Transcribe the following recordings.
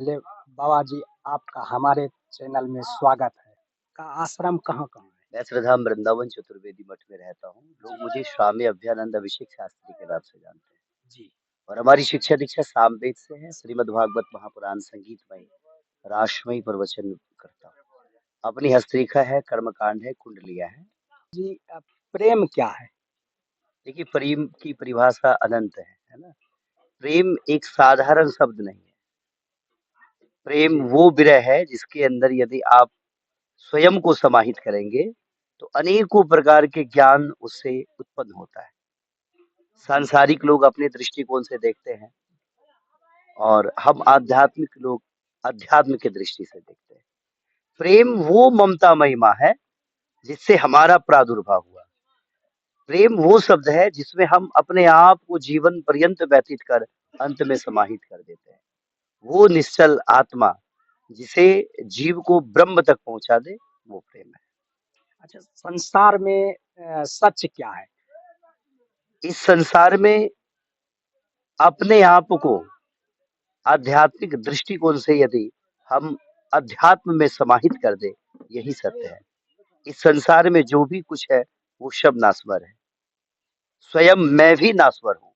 ले बाबा जी, आपका हमारे चैनल में स्वागत है। का आश्रम कहाँ-कहाँ है? मैं श्रद्धाम वृंदावन चतुर्वेदी मठ में रहता हूँ। लोग मुझे स्वामी अभ्यानंद अभिषेक शास्त्री के नाम से जानते हैं जी, और हमारी शिक्षा दीक्षा सामवेद से है। श्रीमद् भागवत महापुराण संगीतमय रासमयी प्रवचन करता हूँ। अपनी हस्तरेखा है, कर्मकांड है, कुंडलियाँ है। जी प्रेम क्या है? देखिए, प्रेम की परिभाषा अनंत है ना? प्रेम एक साधारण शब्द नहीं है। प्रेम जी, वो विरह है जिसके अंदर यदि आप स्वयं को समाहित करेंगे, तो अनेकों प्रकार के ज्ञान उससे उत्पन्न होता है। सांसारिक लोग अपने दृष्टिकोण से देखते हैं और हम आध्यात्मिक लोग अध्यात्म की दृष्टि से देखते हैं। प्रेम वो ममता महिमा है जिससे हमारा प्रादुर्भाव हुआ। प्रेम वो शब्द है जिसमें हम अपने आप को जीवन पर्यंत व्यतीत कर अंत में समाहित कर देते हैं। वो निश्चल आत्मा जिसे जीव को ब्रह्म तक पहुंचा दे, वो प्रेम है। अच्छा संसार में सच क्या है? इस संसार में अपने आप को आध्यात्मिक दृष्टिकोण से यदि हम अध्यात्म में समाहित कर दे, यही सत्य है। इस संसार में जो भी कुछ है वो सब नाश्वर है। स्वयं मैं भी नाश्वर हूँ।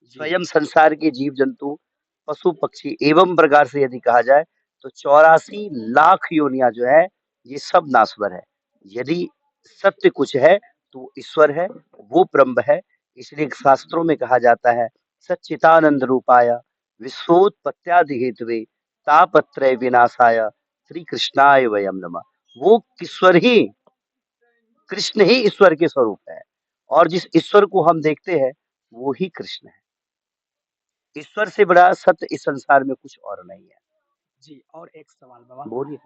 जी, स्वयं संसार के जीव जंतु, पशु पक्षी एवं प्रकार से यदि कहा जाए तो 84 लाख योनियां जो है ये सब नाश्वर है। यदि सत्य कुछ है तो वो ईश्वर है, वो ब्रह्म है। इसलिए शास्त्रों में कहा जाता है सच्चिदानंद रूपाय विश्वोत्पत्त्यादि हेतवे तापत्रय विनाशाय श्री कृष्णाय वयम नमः। वो ईश्वर ही, कृष्ण ही ईश्वर के स्वरूप है और जिस ईश्वर को हम देखते हैं वो ही कृष्ण है। ईश्वर से बड़ा सत्य इस संसार में कुछ और नहीं है। जी और एक सवाल बाबा बोलिए।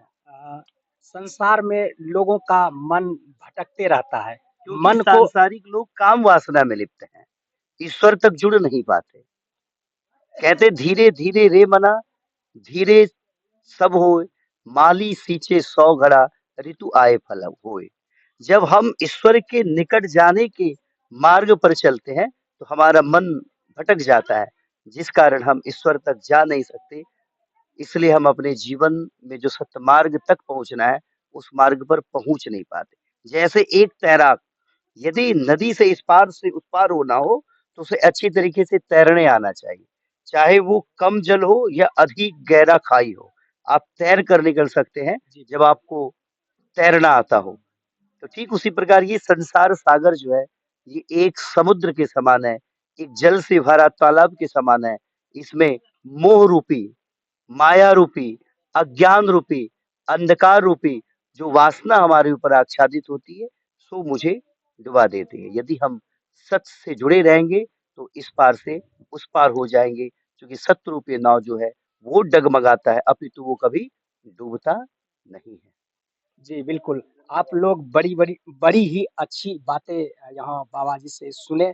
संसार में लोगों का मन भटकते रहता है। क्योंकि मन को सांसारिक लोग काम वासना में लिप्त हैं, ईश्वर तक जुड़ नहीं पाते। कहते धीरे धीरे रे मना, धीरे सब होए, माली सींचे 100 घड़ा, ऋतु आए फल होए। जब हम ईश्वर के निकट जाने के मार्ग पर चलते हैं तो हमारा मन भटक जाता है, जिस कारण हम ईश्वर तक जा नहीं सकते। इसलिए हम अपने जीवन में जो सत्मार्ग तक पहुंचना है, उस मार्ग पर पहुंच नहीं पाते। जैसे एक तैराक यदि नदी से इस पार से उस पार होना हो, तो उसे अच्छी तरीके से तैरने आना चाहिए। चाहे वो कम जल हो या अधिक गहरा खाई हो, आप तैर कर निकल सकते हैं जी, जब आपको तैरना आता हो। तो ठीक उसी प्रकार ये संसार सागर जो है, ये एक समुद्र के समान है, एक जल से भरा तालाब के समान है। इसमें मोह रूपी, माया रूपी, अज्ञान रूपी, अंधकार रूपी जो वासना हमारे ऊपर आच्छादित होती है, सो मुझे डुबा देती है। यदि हम सत्य से जुड़े रहेंगे तो इस पार से उस पार हो जाएंगे, क्योंकि सत्य रूपी नाव जो है वो डगमगाता है, अपितु वो कभी डूबता नहीं है। जी बिल्कुल। आप लोग बड़ी-बड़ी बड़ी ही अच्छी बातें यहाँ बाबा जी से सुने